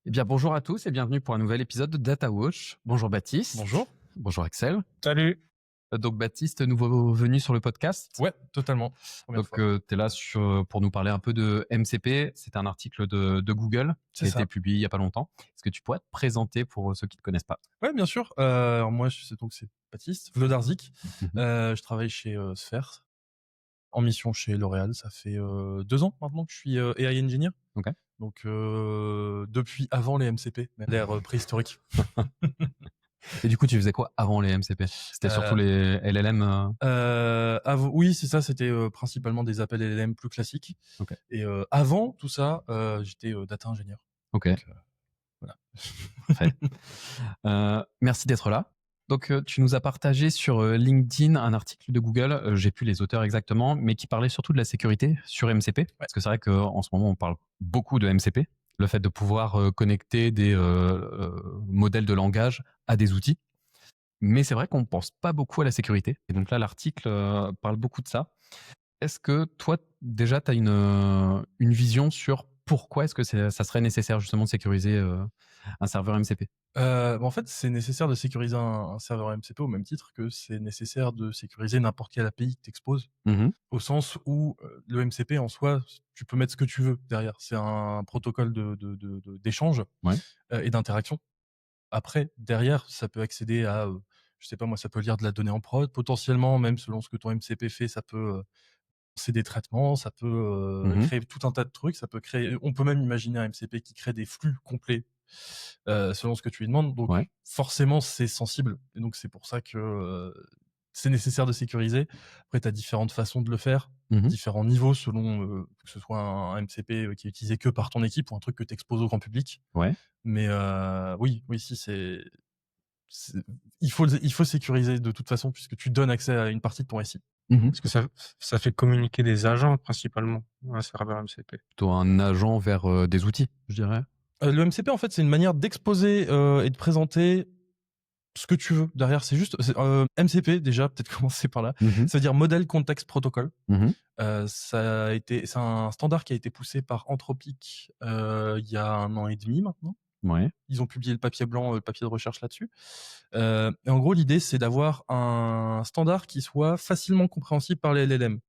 Eh bien, bonjour à tous et bienvenue pour un nouvel épisode de Data Wash. Bonjour Baptiste. Bonjour. Bonjour Axel. Salut. Donc Baptiste, nouveau venu sur le podcast. Ouais, totalement. Première Donc fois. tu es là pour nous parler un peu de MCP. C'est un article de Google qui a C'est ça. été publié il n'y a pas longtemps. Est-ce que tu pourrais te présenter pour ceux qui ne te connaissent pas? Ouais, bien sûr. Alors moi, c'est Baptiste Vlodarzik. Mhm. Je travaille chez Sphere, en mission chez L'Oréal. Ça fait 2 ans maintenant que je suis AI Engineer. Ok. Donc depuis avant les MCP, même l'ère préhistorique. Et du coup, tu faisais quoi avant les MCP? C'était surtout les LLM Oui, c'est ça. C'était principalement des appels LLM plus classiques. Ok. Et avant tout ça, j'étais data ingénieur. Ok. Donc, voilà. Parfait. Merci d'être là. Donc, tu nous as partagé sur LinkedIn un article de Google, j'ai plus les auteurs exactement, mais qui parlait surtout de la sécurité sur MCP. Parce que c'est vrai qu'en ce moment, on parle beaucoup de MCP. Le fait de pouvoir connecter des modèles de langage à des outils. Mais c'est vrai qu'on ne pense pas beaucoup à la sécurité. Et donc là, l'article parle beaucoup de ça. Est-ce que toi, déjà, tu as une vision sur pourquoi est-ce que ça serait nécessaire justement de sécuriser un serveur MCP? En fait, c'est nécessaire de sécuriser un serveur MCP au même titre que c'est nécessaire de sécuriser n'importe quelle API que tu exposes. Mmh. Au sens où, le MCP en soi, tu peux mettre ce que tu veux derrière. C'est un protocole d'échange, Ouais. Et d'interaction. Après, derrière, ça peut accéder à, je sais pas moi, ça peut lire de la donnée en prod. Potentiellement, même selon ce que ton MCP fait, ça peut, lancer des traitements, ça peut, Mmh. créer tout un tas de trucs. On peut même imaginer un MCP qui crée des flux complets, selon ce que tu lui demandes. Donc Ouais. forcément, c'est sensible et donc c'est pour ça que, c'est nécessaire de sécuriser. Après, tu as différentes façons de le faire, Mmh. différents niveaux selon, que ce soit un MCP, qui est utilisé que par ton équipe ou un truc que tu exposes au grand public. Ouais. Mais, oui, si c'est il faut sécuriser de toute façon puisque tu donnes accès à une partie de ton SI. Mmh. Parce que ça fait communiquer des agents principalement, un serveur MCP. Plutôt un agent vers des outils, je dirais. Le MCP, en fait, c'est une manière d'exposer, et de présenter ce que tu veux derrière. MCP déjà, peut-être commencer par là. Mmh. Ça veut dire Model Context Protocol. Mmh. C'est un standard qui a été poussé par Anthropic, il y a 1 an et demi maintenant. Ouais. Ils ont publié le papier blanc, le papier de recherche là-dessus. Et en gros, l'idée, c'est d'avoir un standard qui soit facilement compréhensible par les LLM.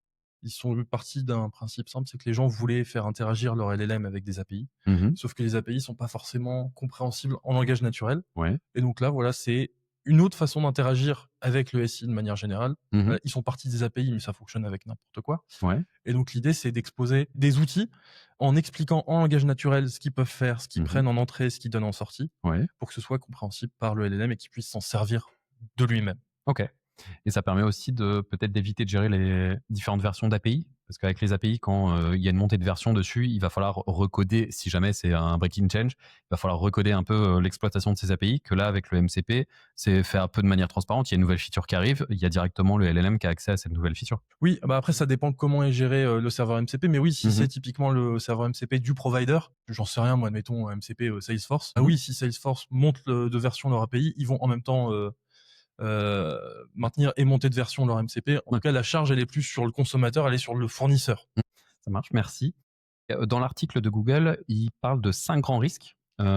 Ils sont partis d'un principe simple, c'est que les gens voulaient faire interagir leur LLM avec des API. Mmh. Sauf que les API sont pas forcément compréhensibles en langage naturel. Ouais. Et donc là, voilà, c'est une autre façon d'interagir avec le SI de manière générale. Mmh. Ils sont partis des API, mais ça fonctionne avec n'importe quoi. Ouais. Et donc l'idée, c'est d'exposer des outils en expliquant en langage naturel ce qu'ils peuvent faire, ce qu'ils Mmh. prennent en entrée, ce qu'ils donnent en sortie, Ouais. pour que ce soit compréhensible par le LLM et qu'il puisse s'en servir de lui-même. OK. Et ça permet aussi peut-être d'éviter de gérer les différentes versions d'API? Parce qu'avec les API, quand il y a une montée de version dessus, il va falloir recoder, si jamais c'est un breaking change, il va falloir recoder un peu l'exploitation de ces API, que là, avec le MCP, c'est fait un peu de manière transparente. Il y a une nouvelle feature qui arrive, il y a directement le LLM qui a accès à cette nouvelle feature. Oui, bah après ça dépend comment est géré le serveur MCP, mais oui, si Mhm. c'est typiquement le serveur MCP du provider, j'en sais rien, moi, admettons MCP Salesforce. Ah Mhm. oui, si Salesforce monte de version leur API, ils vont en même temps maintenir et monter de version leur MCP. En Ouais. tout cas, la charge, elle est plus sur le consommateur, elle est sur le fournisseur. Ça marche, merci. Dans l'article de Google, il parle de 5 grands risques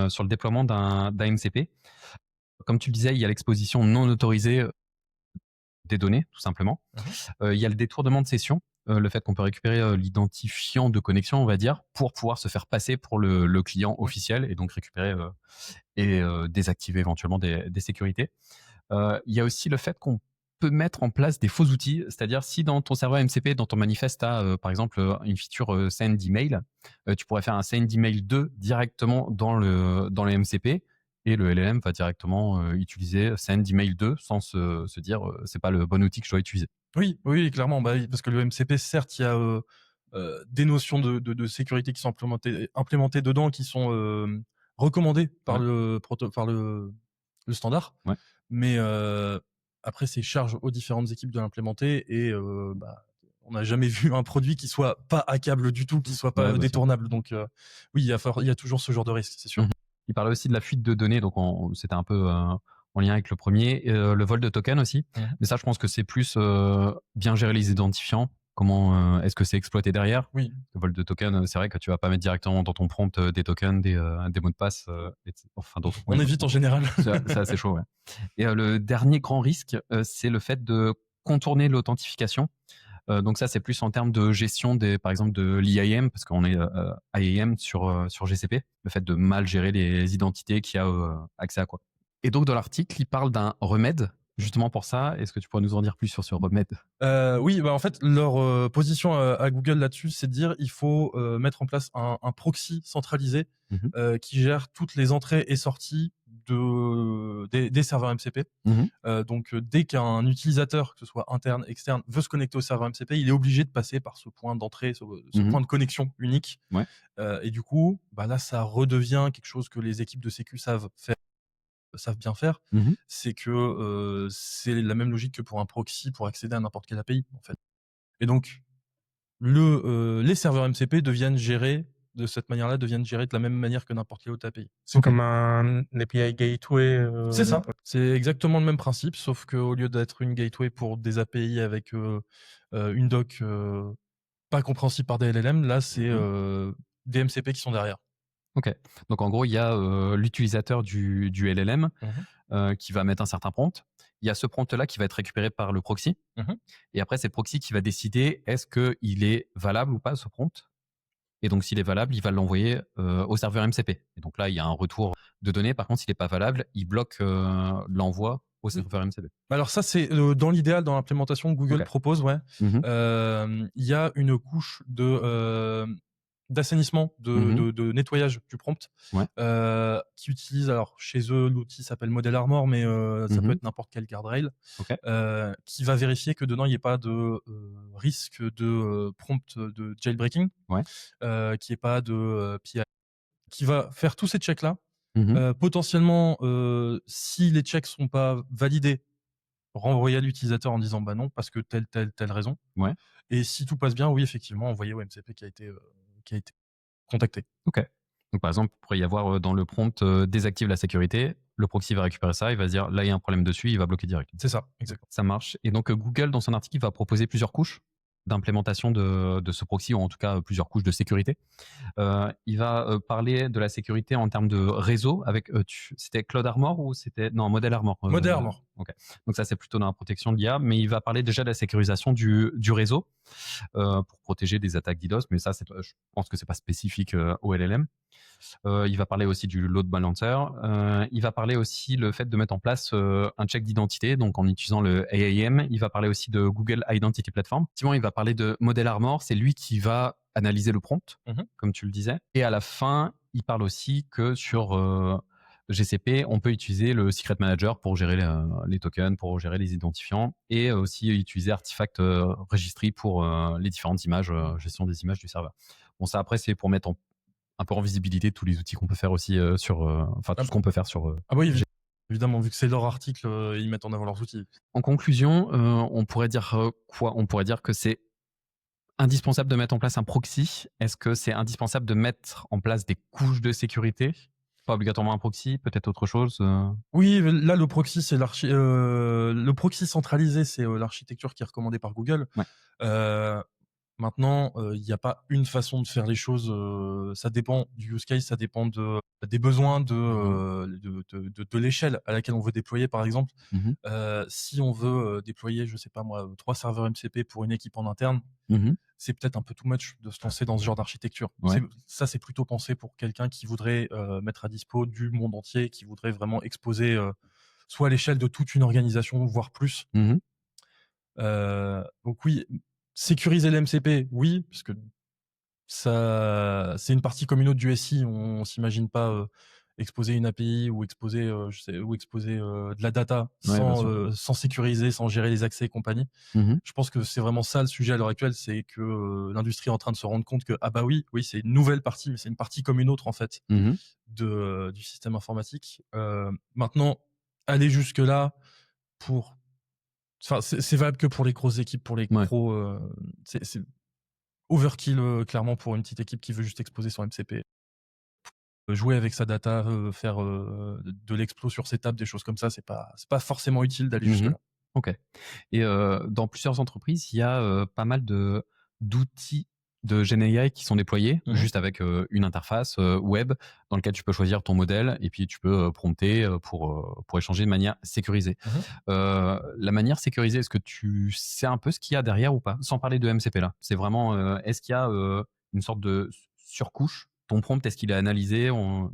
sur le déploiement d'un MCP. Comme tu le disais, il y a l'exposition non autorisée des données, tout simplement. Il y a le détournement de session, le fait qu'on peut récupérer l'identifiant de connexion, on va dire, pour pouvoir se faire passer pour le client officiel et donc récupérer et désactiver éventuellement des sécurités. Il y a aussi le fait qu'on peut mettre en place des faux outils, c'est-à-dire si dans ton serveur MCP, dans ton manifeste, tu as par exemple une feature send email, tu pourrais faire un send email 2 directement dans le MCP et le LLM va directement utiliser send email 2 sans se dire c'est pas le bon outil que je dois utiliser. Oui, oui, clairement, bah oui, parce que le MCP, certes, il y a des notions de sécurité qui sont implémentées dedans, qui sont recommandées par Ouais. le standard. Ouais. Mais après, c'est charge aux différentes équipes de l'implémenter et on n'a jamais vu un produit qui soit pas hackable du tout, qui soit pas Ouais, bien sûr. détournable. Donc oui, il y a toujours ce genre de risque, c'est sûr. Mhm. Il parlait aussi de la fuite de données, donc c'était un peu en lien avec le premier, le vol de token aussi. Mhm. Mais ça, je pense que c'est plus bien gérer les identifiants Comment est-ce que c'est exploité derrière? Oui. Le vol de tokens, c'est vrai que tu vas pas mettre directement dans ton prompt des tokens, des mots de passe, enfin d'autres. On évite en général. C'est assez chaud, ouais. Et le dernier grand risque, c'est le fait de contourner l'authentification. Donc ça, c'est plus en termes de gestion par exemple de l'IAM, parce qu'on est IAM sur GCP, le fait de mal gérer les identités qui a accès à quoi. Et donc dans l'article, il parle d'un remède justement pour ça. Est-ce que tu pourrais nous en dire plus sur ce remède? Oui, bah en fait, leur position à Google là-dessus, c'est de dire il faut mettre en place un proxy centralisé qui gère toutes les entrées et sorties des serveurs MCP. Donc, dès qu'un utilisateur, que ce soit interne, externe, veut se connecter au serveur MCP, il est obligé de passer par ce point d'entrée, ce point de connexion unique. Ouais. Et du coup, bah là, ça redevient quelque chose que les équipes de sécu savent bien faire. C'est que c'est la même logique que pour un proxy pour accéder à n'importe quelle API, en fait. Et donc, les serveurs MCP deviennent gérés de cette manière-là, deviennent gérés de la même manière que n'importe quelle autre API. C'est comme un API gateway. C'est ça. C'est exactement le même principe, sauf qu'au lieu d'être une gateway pour des API avec une doc pas compréhensible par des LLM, là, c'est des MCP qui sont derrière. Ok. Donc en gros, il y a l'utilisateur du LLM qui va mettre un certain prompt. Il y a ce prompt-là qui va être récupéré par le proxy. Et après, c'est le proxy qui va décider est-ce qu'il est valable ou pas, ce prompt. Et donc, s'il est valable, il va l'envoyer au serveur MCP. Et donc là, il y a un retour de données. Par contre, s'il n'est pas valable, il bloque l'envoi au serveur MCP. Alors ça, c'est dans l'idéal, dans l'implémentation que Google propose, ouais. Il y a une couche d'assainissement, de nettoyage du prompt, qui utilise, alors chez eux, l'outil s'appelle Model Armor, mais ça peut être n'importe quel guardrail, qui va vérifier que dedans, il n'y ait pas de risque de prompt de jailbreaking, qu'il n'y ait pas de PI, qui va faire tous ces checks-là. Potentiellement, si les checks sont pas validés, renvoyer à l'utilisateur en disant bah non parce que telle raison. Et si tout passe bien, oui effectivement, envoyer au MCP qui a été contacté. Ok. Donc par exemple, il pourrait y avoir dans le prompt désactive la sécurité. Le proxy va récupérer ça, il va se dire là il y a un problème dessus, il va bloquer direct. C'est ça, exactement. Ça marche. Et donc Google dans son article il va proposer plusieurs couches d'implémentation de ce proxy, ou en tout cas plusieurs couches de sécurité. Il va parler de la sécurité en termes de réseau avec c'était Cloud Armor ou c'était non Model Armor. Model Armor. Ok. Donc ça c'est plutôt dans la protection de l'IA, mais il va parler déjà de la sécurisation du réseau pour protéger des attaques DDoS, mais ça je pense que c'est pas spécifique au LLM. Il va parler aussi du load balancer. Il va parler aussi le fait de mettre en place un check d'identité, donc en utilisant le AAM. Il va parler aussi de Google Identity Platform. Effectivement, il va parler de Model Armor. C'est lui qui va analyser le prompt, comme tu le disais. Et à la fin, il parle aussi que sur GCP, on peut utiliser le Secret Manager pour gérer les tokens, pour gérer les identifiants, et aussi utiliser Artifact Registry pour les différentes images, gestion des images du serveur. Bon, ça après, c'est pour mettre un peu en visibilité tous les outils qu'on peut faire aussi tout ce qu'on peut faire sur. Ah oui, évidemment, vu que c'est leur article, ils mettent en avant leurs outils. En conclusion, on pourrait dire quoi? On pourrait dire que c'est indispensable de mettre en place un proxy. Est-ce que c'est indispensable de mettre en place des couches de sécurité? Pas obligatoirement un proxy, peut-être autre chose. Oui, là le proxy, c'est le proxy centralisé, c'est l'architecture qui est recommandée par Google. Maintenant, il n'y a pas une façon de faire les choses. Ça dépend du use case, ça dépend des besoins de l'échelle à laquelle on veut déployer, par exemple. Si on veut déployer, je sais pas moi, 3 serveurs MCP pour une équipe en interne, c'est peut-être un peu too much de se lancer dans ce genre d'architecture. Ça, c'est plutôt pensé pour quelqu'un qui voudrait mettre à dispo du monde entier, qui voudrait vraiment exposer soit à l'échelle de toute une organisation, voire plus. Donc oui, sécuriser l'MCP, oui, parce que ça, c'est une partie comme une autre du SI. On s'imagine pas exposer une API ou exposer, de la data sans sécuriser, sans gérer les accès et compagnie. Je pense que c'est vraiment ça le sujet à l'heure actuelle, c'est que l'industrie est en train de se rendre compte que ah bah oui, c'est une nouvelle partie, mais c'est une partie comme une autre en fait du système informatique. Maintenant, aller jusque là pour c'est valable que pour les grosses équipes, pour les gros. C'est overkill clairement pour une petite équipe qui veut juste exposer son MCP. Jouer avec sa data, faire de l'explo sur ses tables, des choses comme ça, c'est pas forcément utile d'aller jusque là. OK. Et dans plusieurs entreprises, il y a, pas mal d'outils de GenAI qui sont déployés, Mmh. juste avec, une interface, web dans lequel tu peux choisir ton modèle et puis tu peux, prompter, pour échanger de manière sécurisée. Mmh. La manière sécurisée, est-ce que tu sais un peu ce qu'il y a derrière ou pas? Sans parler de MCP là. C'est vraiment, est-ce qu'il y a, une sorte de surcouche? Ton prompt, est-ce qu'il est analysé?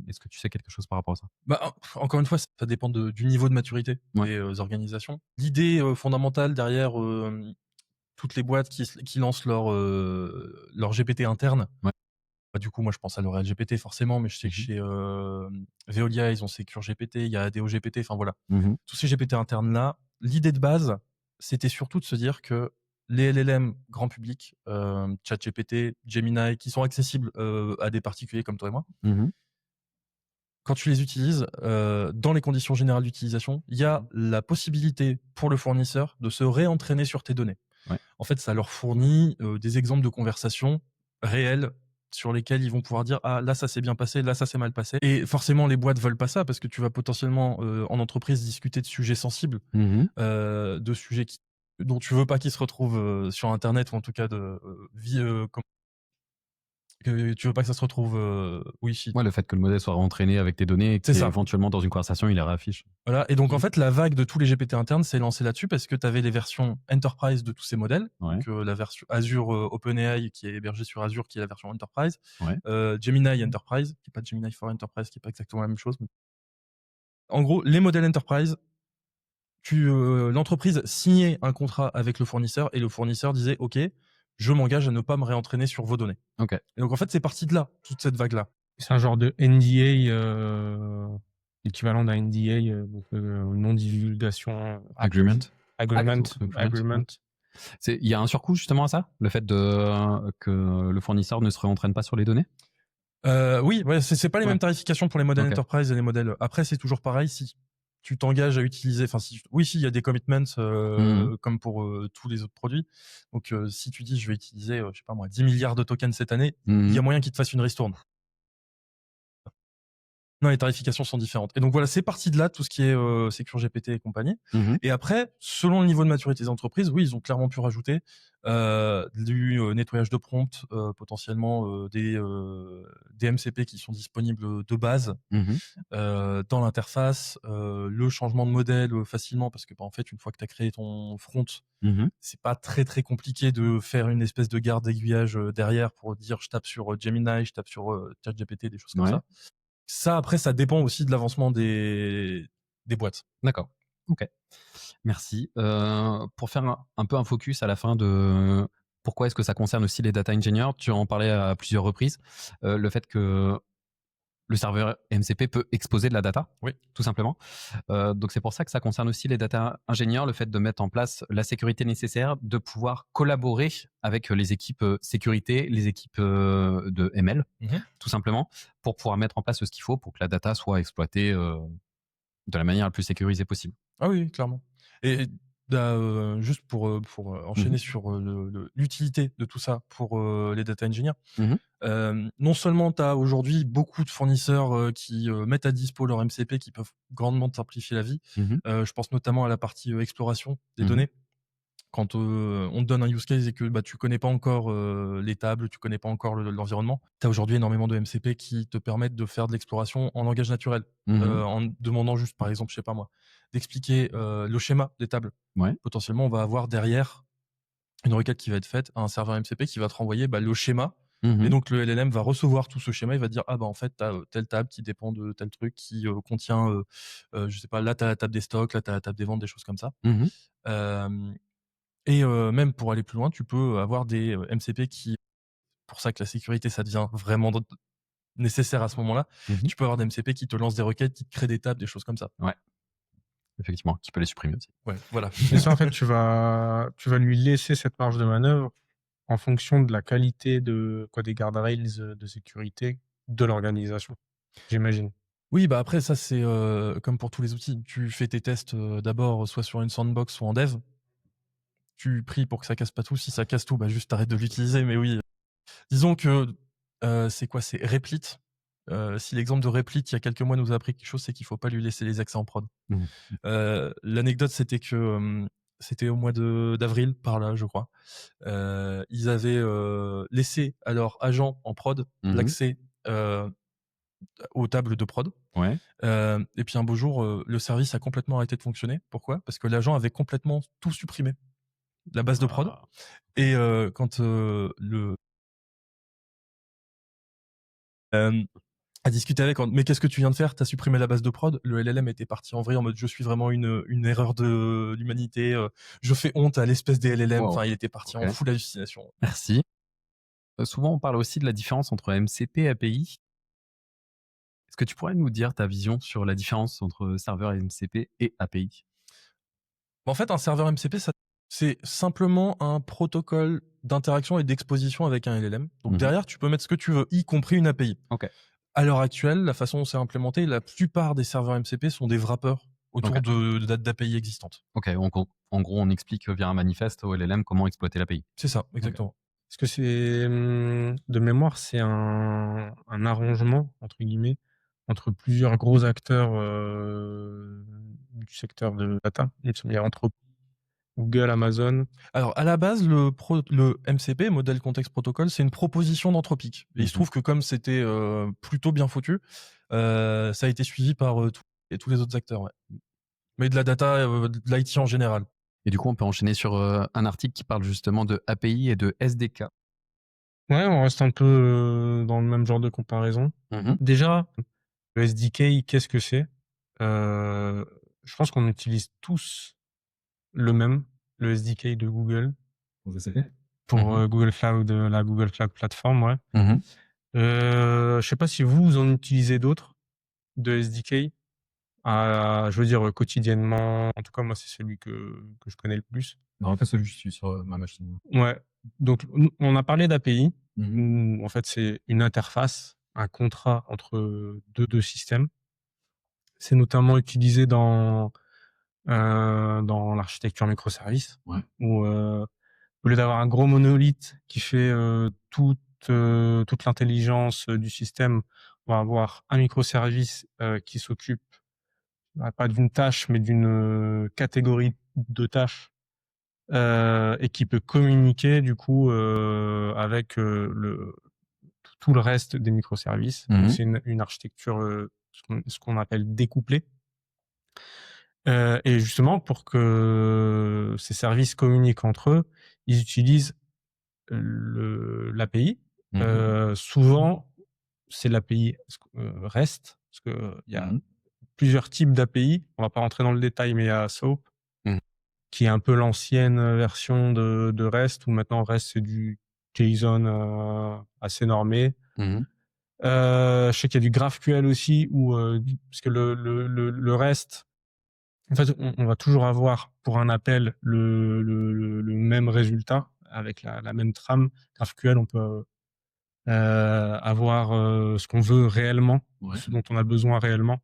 Est-ce que tu sais quelque chose par rapport à ça? Bah, encore une fois, ça dépend du niveau de maturité Ouais. des, organisations. L'idée, fondamentale derrière, toutes les boîtes qui lancent leur GPT interne. Ouais. Bah, du coup, moi, je pense à L'Oréal GPT forcément, mais je sais que Mmh mh. chez, Veolia, ils ont Secure GPT, il y a ADO GPT, enfin voilà. Mmh. Tous ces GPT internes-là, l'idée de base, c'était surtout de se dire que les LLM grand public, ChatGPT, Gemini, qui sont accessibles, à des particuliers comme toi et moi, Mmh. quand tu les utilises, dans les conditions générales d'utilisation, il y a la possibilité pour le fournisseur de se réentraîner sur tes données. Ouais. En fait, ça leur fournit, des exemples de conversations réelles sur lesquelles ils vont pouvoir dire: «Ah là, ça s'est bien passé, là, ça s'est mal passé», et forcément les boîtes veulent pas ça parce que tu vas potentiellement, en entreprise discuter de sujets sensibles, Mmh. de sujets dont tu veux pas qu'ils se retrouvent, sur internet, ou en tout cas de, que tu veux pas que ça se retrouve, oui, si. Ouais, le fait que le modèle soit entraîné avec tes données et C'est ça. qu'éventuellement dans une conversation, il les réaffiche. Voilà, et donc en fait, la vague de tous les GPT internes s'est lancée là-dessus parce que tu avais les versions enterprise de tous ces modèles. Ouais. Donc la version Azure, OpenAI qui est hébergée sur Azure, qui est la version enterprise. Ouais. Gemini Enterprise, qui est pas Gemini for Enterprise, qui est pas exactement la même chose. En gros, les modèles enterprise, l'entreprise signait un contrat avec le fournisseur et le fournisseur disait: «OK, je m'engage à ne pas me réentraîner sur vos données». OK. Et donc en fait, c'est parti de là, toute cette vague-là. C'est un genre de NDA, l'équivalent d'un NDA, donc non-divulgation, Agreement. agreement, Agreement, agreement. Il y a un surcoût justement à ça? Le fait que le fournisseur ne se réentraîne pas sur les données? Oui, ouais, c'est pas les Ouais. mêmes tarifications pour les modèles OK. enterprise et les modèles. Après, c'est toujours pareil, si tu t'engages à utiliser, enfin oui, si, il y a des commitments, Mmh. comme pour tous les autres produits. Donc si tu dis je vais utiliser, je sais pas moi, 10 milliards de tokens cette année, il y Mmh. a moyen qu'ils te fassent une ristourne. Non, les tarifications sont différentes. Et donc voilà, c'est parti de là, tout ce qui est Secure GPT et compagnie. Mmh. Et après, selon le niveau de maturité des entreprises, oui, ils ont clairement pu rajouter du nettoyage de prompt, potentiellement des MCP qui sont disponibles de base Mmh. dans l'interface, le changement de modèle facilement, parce que bah, en fait, une fois que tu as créé ton front, Mmh. c'est pas très très compliqué de faire une espèce de garde d'aiguillage derrière pour dire je tape sur Gemini, je tape sur ChatGPT, des choses comme Ouais. ça. Ça, après, ça dépend aussi de l'avancement des boîtes. D'accord. OK. Merci. Pour faire un peu un focus à la fin de pourquoi est-ce que ça concerne aussi les data engineers, tu en parlais à plusieurs reprises, le fait que le serveur MCP peut exposer de la data, Oui. tout simplement. Donc c'est pour ça que ça concerne aussi les data ingénieurs, le fait de mettre en place la sécurité nécessaire, de pouvoir collaborer avec les équipes sécurité, les équipes de ML, Mhm. tout simplement, pour pouvoir mettre en place ce qu'il faut pour que la data soit exploitée de la manière la plus sécurisée possible. Ah oui, clairement. Et juste pour enchaîner Mhm. sur l'utilité de tout ça pour les data engineers, Mhm. non seulement tu as aujourd'hui beaucoup de fournisseurs qui mettent à dispo leur MCP qui peuvent grandement te simplifier la vie. Mhm. Je pense notamment à la partie exploration des Mhm. données. Quand on te donne un use case et que bah, tu connais pas encore les tables, tu connais pas encore l'environnement, tu as aujourd'hui énormément de MCP qui te permettent de faire de l'exploration en langage naturel, Mhm. en demandant juste, par exemple, je sais pas moi, d'expliquer le schéma des tables. Ouais. Potentiellement, on va avoir derrière une requête qui va être faite à un serveur MCP qui va te renvoyer bah, le schéma. Mhm. Et donc le LLM va recevoir tout ce schéma, il va dire ah bah en fait tu as telle table qui dépend de tel truc qui contient je sais pas, là tu as la table des stocks, là tu as la table des ventes, des choses comme ça. Mhm. Euh, et même pour aller plus loin, tu peux avoir des MCP qui, pour ça que la sécurité, ça devient vraiment nécessaire à ce moment-là. Mhm. Tu peux avoir des MCP qui te lancent des requêtes, qui te créent des tables, des choses comme ça. Ouais, effectivement, tu peux les supprimer aussi. Ouais, voilà. Et ça, en fait, tu vas lui laisser cette marge de manœuvre en fonction de la qualité des guardrails de sécurité de l'organisation, j'imagine. Oui, bah après, ça, c'est comme pour tous les outils. Tu fais tes tests d'abord soit sur une sandbox, soit en dev. Tu pries pour que ça casse pas tout. Si ça casse tout, bah juste arrête de l'utiliser. Mais oui, disons que c'est quoi? C'est Replit. Si l'exemple de Replit, il y a quelques mois, nous a appris quelque chose, c'est qu'il faut pas lui laisser les accès en prod. Mhm. L'anecdote, c'était que c'était au mois d'avril, par là, je crois. Ils avaient laissé à leurs agents en prod l'accès aux tables de prod. Ouais. Et puis un beau jour, le service a complètement arrêté de fonctionner. Pourquoi? Parce que l'agent avait complètement tout supprimé, la base de prod. Ah. Et quand le a discuté avec, mais qu'est-ce que tu viens de faire? T'as supprimé la base de prod. Le LLM était parti en vrille en mode je suis vraiment une erreur de l'humanité. Je fais honte à l'espèce des LLM. Wow. Enfin, il était parti en Ok. full hallucination. Merci. Souvent, on parle aussi de la différence entre MCP et API. Est-ce que tu pourrais nous dire ta vision sur la différence entre serveur MCP et API? En fait, un serveur MCP, c'est simplement un protocole d'interaction et d'exposition avec un LLM. Donc derrière, tu peux mettre ce que tu veux, y compris une API. Ok. À l'heure actuelle, la façon dont c'est implémenté, la plupart des serveurs MCP sont des wrappers autour Ok. d'API existantes. Ok, donc en gros, on explique via un manifeste au LLM comment exploiter l'API. C'est ça, exactement. Est-ce que c'est, de mémoire, c'est un arrangement, entre guillemets, entre plusieurs gros acteurs du secteur de data? Il y a entre Google, Amazon. Alors, à la base, le MCP, Model Context Protocol, c'est une proposition d'Anthropic. Et il se trouve que comme c'était plutôt bien foutu, ça a été suivi par tous les autres acteurs. Ouais. Mais de la data, de l'IT en général. Et du coup, on peut enchaîner sur un article qui parle justement de API et de SDK. Ouais, on reste un peu dans le même genre de comparaison. Déjà, le SDK, qu'est-ce que c'est? Je pense qu'on utilise tous le même, le SDK de Google. Pour Google Cloud, la Google Cloud Platform, ouais. Je sais pas si vous en utilisez d'autres de SDK, je veux dire quotidiennement. En tout cas, moi, c'est celui que je connais le plus. Non, pas celui que je suis sur ma machine. Ouais. Donc, on a parlé d'API. Où, en fait, c'est une interface, un contrat entre deux systèmes. C'est notamment utilisé dans l'architecture microservice, Ouais. où au lieu d'avoir un gros monolithe qui fait toute l'intelligence du système, on va avoir un microservice qui s'occupe pas d'une tâche, mais d'une catégorie de tâches et qui peut communiquer du coup avec tout le reste des microservices. Donc c'est une architecture ce qu'on appelle découplée. Et justement, pour que ces services communiquent entre eux, ils utilisent l'API. Souvent, c'est l'API REST, parce que il y a plusieurs types d'API. On va pas rentrer dans le détail, mais il y a SOAP, qui est un peu l'ancienne version de REST, où maintenant REST c'est du JSON assez normé. Je sais qu'il y a du GraphQL aussi, parce que le REST, en fait, on va toujours avoir pour un appel le même résultat avec la même trame. GraphQL, on peut avoir ce qu'on veut réellement, ce dont on a besoin réellement.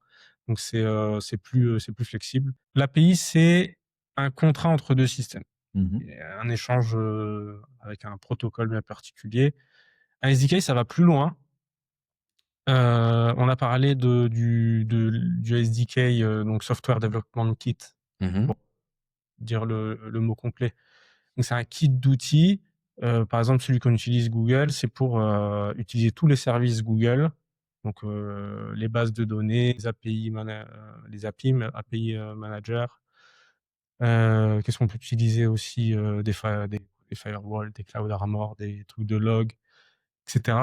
Donc c'est plus flexible. L'API, c'est un contrat entre deux systèmes, un échange avec un protocole bien particulier. Un SDK, ça va plus loin. On a parlé du SDK, donc Software Development Kit, pour dire le mot complet. Donc c'est un kit d'outils. Par exemple, celui qu'on utilise Google, c'est pour utiliser tous les services Google, donc les bases de données, les API, API Manager. Qu'est-ce qu'on peut utiliser aussi? Des firewalls, des Cloud Armor, des trucs de log, etc.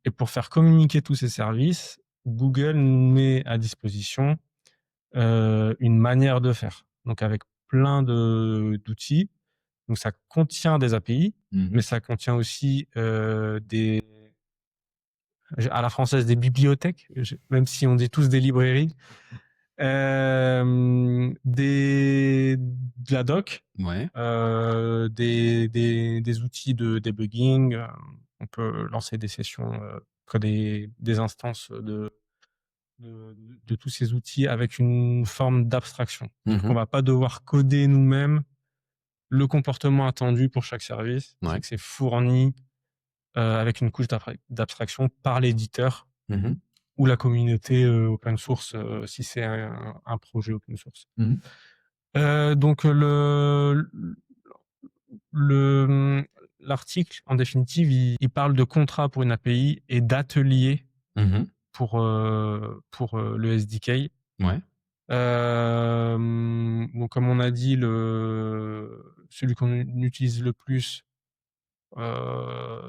Et pour faire communiquer tous ces services, Google nous met à disposition une manière de faire. Donc avec plein d'outils. Donc ça contient des API, mais ça contient aussi à la française des bibliothèques, même si on dit tous des librairies, de la doc, des outils de debugging. On peut lancer des sessions, des instances de tous ces outils avec une forme d'abstraction. On va pas devoir coder nous-mêmes le comportement attendu pour chaque service. C'est que c'est fourni avec une couche d'abstraction par l'éditeur ou la communauté open source si c'est un projet open source. Donc l'article, en définitive, il parle de contrat pour une API et d'atelier pour le SDK. Ouais. Donc comme on a dit, celui qu'on utilise le plus,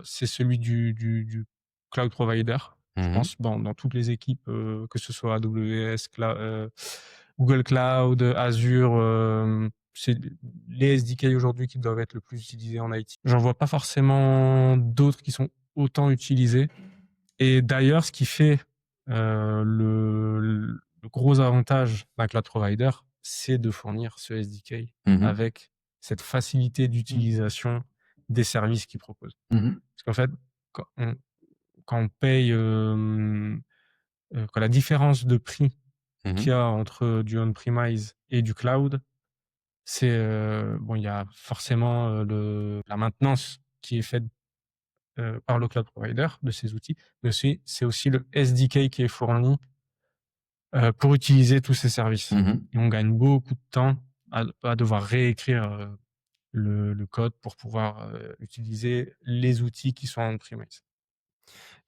c'est celui du cloud provider. Je pense dans toutes les équipes, que ce soit AWS, Google Cloud, Azure, c'est les SDK aujourd'hui qui doivent être le plus utilisés en IT. J'en vois pas forcément d'autres qui sont autant utilisés. Et d'ailleurs, ce qui fait le gros avantage d'un cloud provider, c'est de fournir ce SDK avec cette facilité d'utilisation des services qu'ils proposent. Parce qu'en fait, quand on paye, quand la différence de prix qu'il y a entre du on-premise et du cloud, c'est il y a forcément la maintenance qui est faite par le cloud provider de ces outils, mais c'est aussi le SDK qui est fourni pour utiliser tous ces services. Et on gagne beaucoup de temps à devoir réécrire le code pour pouvoir utiliser les outils qui sont on-premise.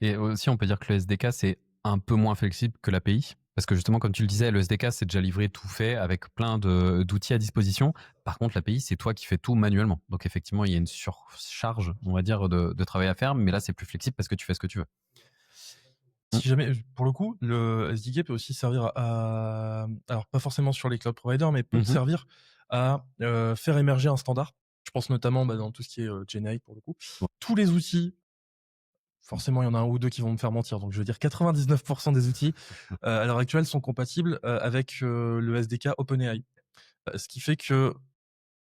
Et aussi, on peut dire que le SDK, c'est un peu moins flexible que l'API. Parce que justement, comme tu le disais, le SDK, c'est déjà livré tout fait avec plein d'outils à disposition. Par contre, l'API, c'est toi qui fais tout manuellement. Donc effectivement, il y a une surcharge, on va dire, de travail à faire. Mais là, c'est plus flexible parce que tu fais ce que tu veux. Si jamais, pour le coup, le SDK peut aussi servir alors pas forcément sur les cloud providers, mais peut servir à faire émerger un standard. Je pense notamment dans tout ce qui est GenAI pour le coup. Tous les outils, forcément, il y en a un ou deux qui vont me faire mentir. Donc, je veux dire 99% des outils à l'heure actuelle sont compatibles avec le SDK OpenAI. Ce qui fait que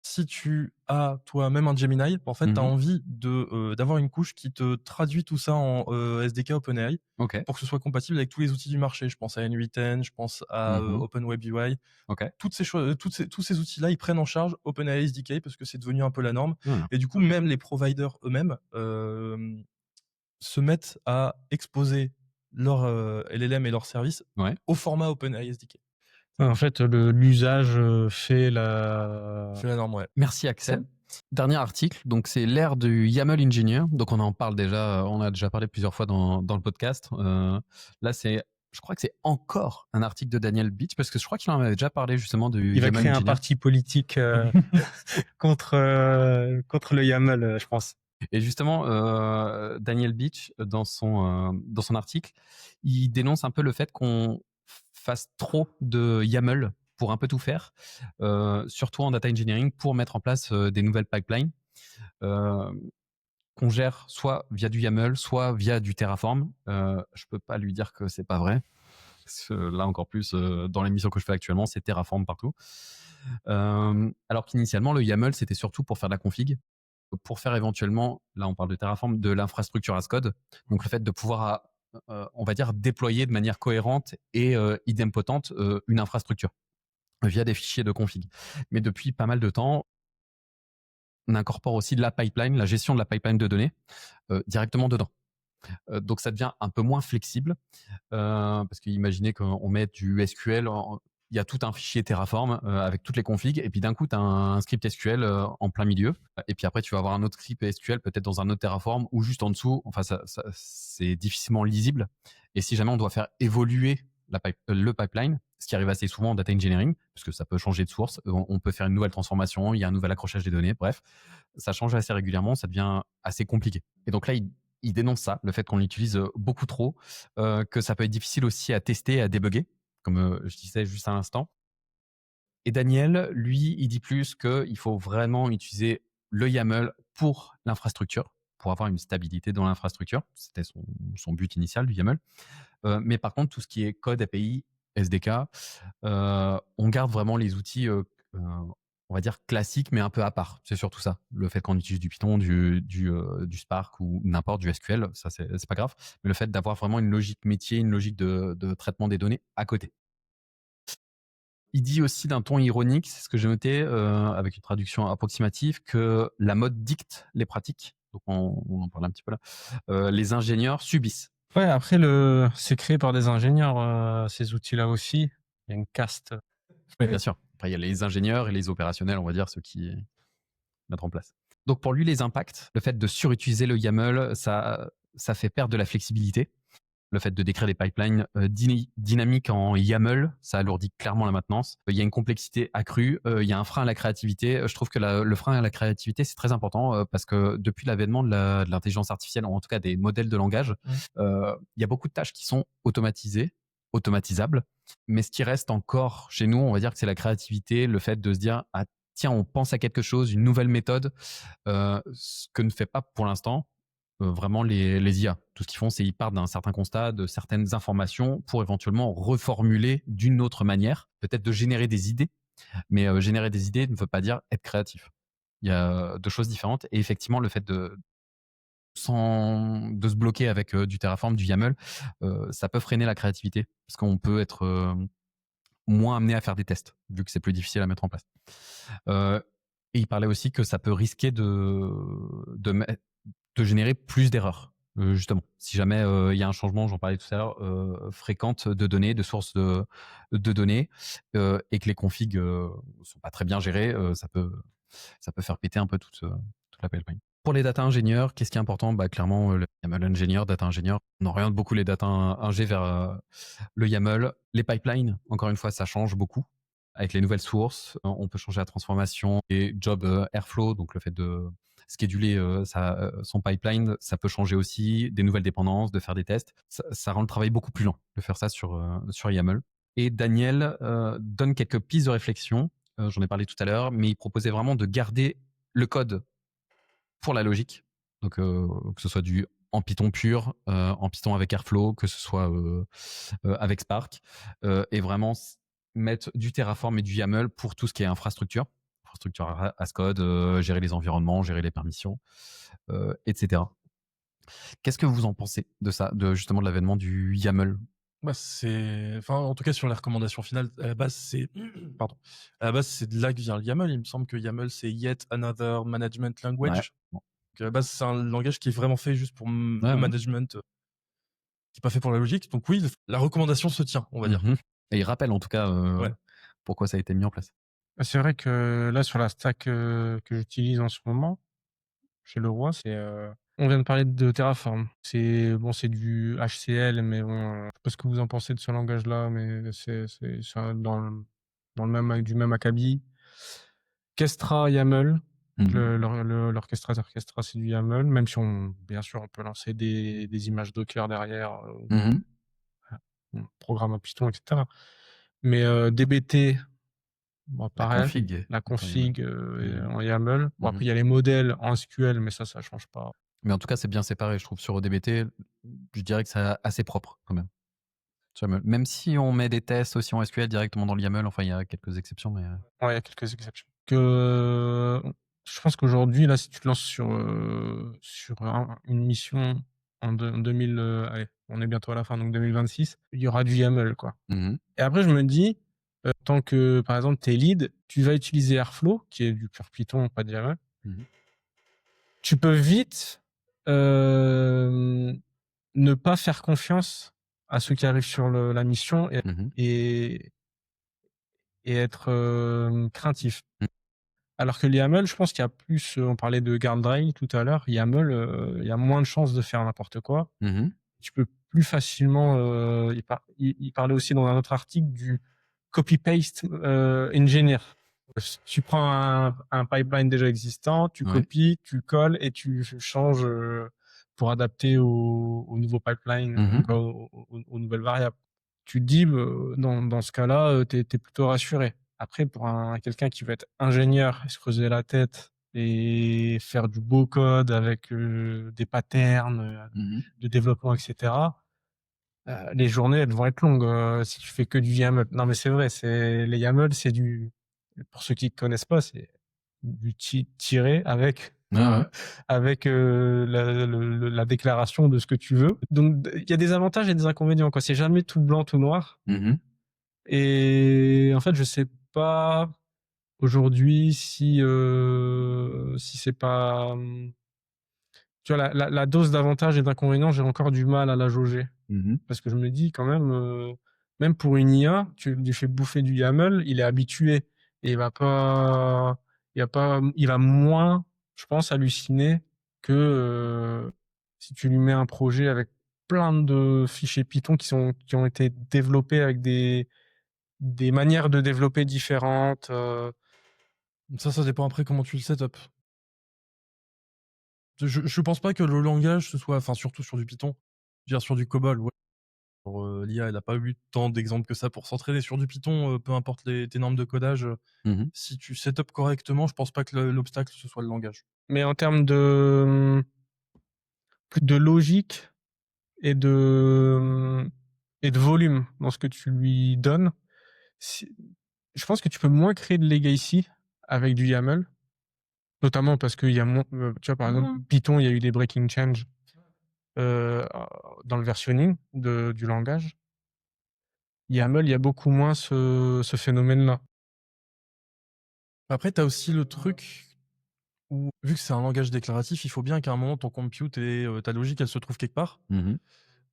si tu as toi-même un Gemini, en fait, tu as envie d'avoir une couche qui te traduit tout ça en SDK OpenAI pour que ce soit compatible avec tous les outils du marché. Je pense à N8N, je pense à OpenWebUI. Toutes ces choses, tous ces outils-là, ils prennent en charge OpenAI SDK parce que c'est devenu un peu la norme. Et du coup, même les providers eux-mêmes se mettent à exposer leur LLM et leurs services au format OpenAI SDK. En fait, l'usage fait la norme, ouais. Merci Axel. Dernier article, donc c'est l'ère du YAML Engineer. Donc on en parle déjà, on a déjà parlé plusieurs fois dans le podcast. Là, je crois que c'est encore un article de Daniel Beach parce que je crois qu'il en avait déjà parlé justement du YAML Engineer. Il va créer un parti politique contre le YAML, je pense. Et justement, Daniel Beach, dans son article, il dénonce un peu le fait qu'on fasse trop de YAML pour un peu tout faire, surtout en data engineering, pour mettre en place des nouvelles pipelines qu'on gère soit via du YAML, soit via du Terraform. Je peux pas lui dire que c'est pas vrai. Là, encore plus, dans l'émission que je fais actuellement, c'est Terraform partout. Alors qu'initialement, le YAML, c'était surtout pour faire de la config, pour faire éventuellement, là on parle de Terraform, de l'infrastructure as code. Donc le fait de pouvoir, on va dire, déployer de manière cohérente et idempotente une infrastructure via des fichiers de config. Mais depuis pas mal de temps, on incorpore aussi de la pipeline, la gestion de la pipeline de données directement dedans. Donc ça devient un peu moins flexible parce qu'imaginez qu'on met du SQL, il y a tout un fichier Terraform avec toutes les configs et puis d'un coup tu as un script SQL en plein milieu et puis après tu vas avoir un autre script SQL peut-être dans un autre Terraform ou juste en dessous. Enfin c'est difficilement lisible et si jamais on doit faire évoluer le pipeline, ce qui arrive assez souvent en data engineering, parce que ça peut changer de source, on peut faire une nouvelle transformation, il y a un nouvel accrochage des données, bref, ça change assez régulièrement, ça devient assez compliqué. Et donc là, il dénonce ça, le fait qu'on l'utilise beaucoup trop, que ça peut être difficile aussi à tester et à débugger, comme je disais juste à l'instant. Et Daniel, lui, il dit plus qu'il faut vraiment utiliser le YAML pour l'infrastructure, pour avoir une stabilité dans l'infrastructure. C'était son but initial du YAML. Mais par contre, tout ce qui est code API, SDK, on garde vraiment les outils, on va dire classiques, mais un peu à part. C'est surtout ça. Le fait qu'on utilise du Python, du Spark ou n'importe du SQL, ça c'est pas grave. Mais le fait d'avoir vraiment une logique métier, une logique de traitement des données à côté. Il dit aussi d'un ton ironique, c'est ce que j'ai noté, avec une traduction approximative, que la mode dicte les pratiques. Donc on en parle un petit peu là. Les ingénieurs subissent. Ouais, après, c'est créé par des ingénieurs, ces outils-là aussi. Il y a une caste. Oui, bien sûr. Après, il y a les ingénieurs et les opérationnels, on va dire, ceux qui mettent en place. Donc pour lui, les impacts, le fait de surutiliser le YAML, ça fait perdre de la flexibilité. Le fait de décrire des pipelines dynamiques en YAML, ça alourdit clairement la maintenance. Il y a une complexité accrue, il y a un frein à la créativité. Je trouve que le frein à la créativité, c'est très important parce que depuis l'avènement de l'intelligence artificielle, ou en tout cas des modèles de langage, il y a beaucoup de tâches qui sont automatisables. Mais ce qui reste encore chez nous, on va dire que c'est la créativité, le fait de se dire, ah tiens, on pense à quelque chose, une nouvelle méthode, ce que ne fait pas pour l'instant vraiment les IA. Tout ce qu'ils font, c'est qu'ils partent d'un certain constat, de certaines informations pour éventuellement reformuler d'une autre manière, peut-être de générer des idées, mais générer des idées ne veut pas dire être créatif. Il y a deux choses différentes et effectivement le fait de se bloquer avec du Terraform, du YAML, ça peut freiner la créativité parce qu'on peut être moins amené à faire des tests vu que c'est plus difficile à mettre en place. Et il parlait aussi que ça peut risquer de générer plus d'erreurs. Justement, si jamais il y a un changement, j'en parlais tout à l'heure, fréquente de données, de sources de données, et que les configs sont pas très bien gérés, ça peut faire péter un peu toute la pipeline. Pour les data ingénieurs, qu'est-ce qui est important? Clairement, le YAML ingénieur, data ingénieur. On oriente beaucoup les data ingé vers le YAML. Les pipelines, encore une fois, ça change beaucoup. Avec les nouvelles sources, on peut changer la transformation et job Airflow, donc le fait de scheduler son pipeline, ça peut changer aussi, des nouvelles dépendances, de faire des tests. Ça rend le travail beaucoup plus lent de faire ça sur YAML. Et Daniel donne quelques pistes de réflexion, j'en ai parlé tout à l'heure, mais il proposait vraiment de garder le code pour la logique, donc que ce soit en Python pur, en Python avec Airflow, que ce soit avec Spark, et vraiment mettre du Terraform et du YAML pour tout ce qui est infrastructure as code, gérer les environnements, gérer les permissions, etc. Qu'est-ce que vous en pensez de ça, justement de l'avènement du YAML? En tout cas, sur les recommandations finales, à la base, c'est de là que vient le YAML. Il me semble que YAML, c'est Yet Another Management Language. Ouais. Donc, à la base, c'est un langage qui est vraiment fait juste pour le management, qui n'est pas fait pour la logique. Donc oui, la recommandation se tient, on va dire. Et il rappelle en tout cas pourquoi ça a été mis en place. C'est vrai que là, sur la stack que j'utilise en ce moment, chez Leroy, on vient de parler de Terraform. C'est du HCL, mais bon, je sais pas ce que vous en pensez de ce langage-là, mais c'est dans le même, du même acabit. Kestra, YAML. L'orchestrateur Kestra, c'est du YAML, même si bien sûr, on peut lancer des images Docker derrière, programme à Python, etc. Mais DBT, pareil, la config en YAML. Bon, après, il y a les modèles en SQL, mais ça change pas. Mais en tout cas, c'est bien séparé, je trouve. Sur ODBT, je dirais que c'est assez propre quand même. Même si on met des tests aussi en SQL directement dans le YAML, enfin, il y a quelques exceptions. Mais... Ouais, il y a quelques exceptions. Je pense qu'aujourd'hui, là, si tu te lances sur une mission en 2000, allez, on est bientôt à la fin, donc 2026, il y aura du YAML, quoi. Et après, je me dis, tant que, par exemple, t'es lead, tu vas utiliser Airflow, qui est du pur Python, pas de YAML. Tu peux vite ne pas faire confiance à ceux qui arrivent sur la mission et être craintif. Alors que YAML, je pense qu'il y a plus, on parlait de guardrail tout à l'heure, YAML, il y a moins de chances de faire n'importe quoi. Tu peux plus facilement, il parlait aussi dans un autre article du copy-paste engineer. Tu prends un pipeline déjà existant, tu copies, tu colles et tu changes pour adapter au nouveau pipeline, aux nouvelles variables. Tu te dis, dans ce cas-là, t'es plutôt rassuré. Après, pour quelqu'un qui veut être ingénieur et se creuser la tête et faire du beau code avec des patterns de développement, etc., les journées, elles vont être longues si tu fais que du YAML. Non, mais c'est vrai, les YAML, c'est pour ceux qui ne connaissent pas, c'est du tiré avec la déclaration de ce que tu veux. Donc, il y a des avantages et des inconvénients, quoi. C'est jamais tout blanc, tout noir. Et en fait, je sais pas aujourd'hui si c'est pas, tu vois, la dose d'avantages et d'inconvénients, j'ai encore du mal à la jauger. Parce que je me dis quand même pour une IA, tu lui fais bouffer du YAML, il est habitué. et il va moins, je pense, halluciner que si tu lui mets un projet avec plein de fichiers Python qui ont été développés avec des manières de développer différentes. Ça dépend après comment tu le setup. Je pense pas que le langage ce soit, enfin surtout sur du Python, je veux dire sur du COBOL, ouais. L'IA, elle a pas eu tant d'exemples que ça pour s'entraîner sur du Python, peu importe tes normes de codage. Si tu setup correctement, je pense pas que l'obstacle ce soit le langage. Mais en termes de logique et de volume dans ce que tu lui donnes, je pense que tu peux moins créer de legacy avec du YAML, notamment parce qu'il y a moins, tu vois, par exemple, Python, il y a eu des breaking change dans le versionning du langage. YAML, il y a beaucoup moins ce phénomène-là. Après, tu as aussi le truc où, vu que c'est un langage déclaratif, il faut bien qu'à un moment, ton compute et ta logique, elle se trouve quelque part.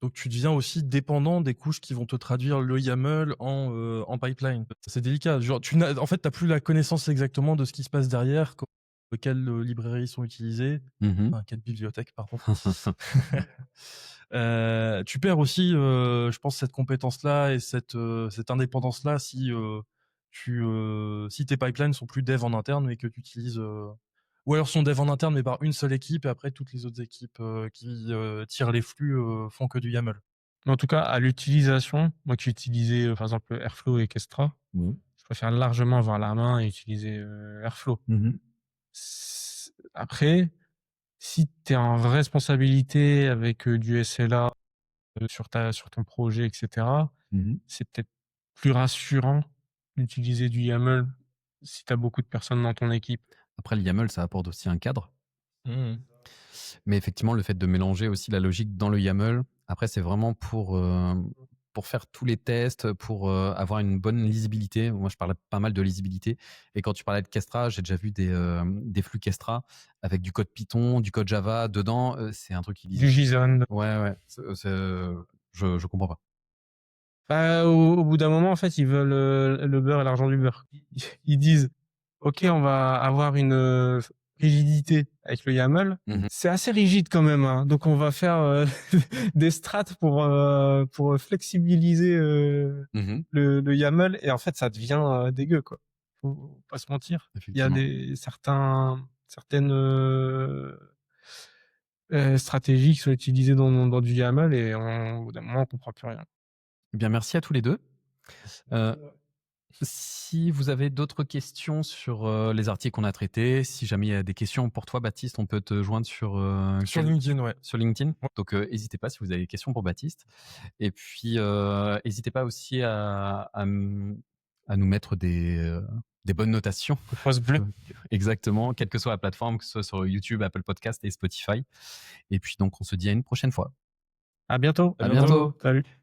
Donc, tu deviens aussi dépendant des couches qui vont te traduire le YAML en pipeline. C'est délicat. Genre, en fait, tu n'as plus la connaissance exactement de ce qui se passe derrière, quelles librairies sont utilisées, enfin, quelle bibliothèque, pardon. Tu perds aussi, je pense, cette compétence-là et cette indépendance-là si tes pipelines sont plus dev en interne, mais que tu utilises... ou alors sont dev en interne, mais par une seule équipe, et après, toutes les autres équipes qui tirent les flux font que du YAML. Mais en tout cas, à l'utilisation, moi qui utilisais par exemple Airflow et Kestra, je préfère largement avoir la main et utiliser Airflow. Après, si tu es en responsabilité avec du SLA sur ton projet, etc., c'est peut-être plus rassurant d'utiliser du YAML si tu as beaucoup de personnes dans ton équipe. Après, le YAML, ça apporte aussi un cadre. Mais effectivement, le fait de mélanger aussi la logique dans le YAML, après, c'est vraiment pour faire tous les tests, pour avoir une bonne lisibilité. Moi, je parlais pas mal de lisibilité. Et quand tu parlais de Kestra, j'ai déjà vu des flux Kestra avec du code Python, du code Java dedans. C'est un truc qui lise. Du JSON. Ouais. Je comprends pas. Bah, au bout d'un moment, en fait, ils veulent le beurre et l'argent du beurre. Ils disent, OK, on va avoir une rigidité avec le YAML. C'est assez rigide quand même, hein. Donc on va faire des strates pour flexibiliser le YAML, et en fait ça devient dégueu, quoi. Faut pas se mentir. Il y a certaines stratégies qui sont utilisées dans du YAML, et au bout d'un moment on comprend plus rien. Eh bien, merci à tous les deux. Si vous avez d'autres questions sur les articles qu'on a traités, si jamais il y a des questions pour toi, Baptiste, on peut te joindre sur LinkedIn, ouais. Sur LinkedIn. Ouais. Donc, n'hésitez pas si vous avez des questions pour Baptiste. Et puis, n'hésitez pas aussi à nous mettre des bonnes notations. Pouce bleu. Exactement, quelle que soit la plateforme, que ce soit sur YouTube, Apple Podcast et Spotify. Et puis, donc, on se dit à une prochaine fois. À bientôt. À bientôt. Salut.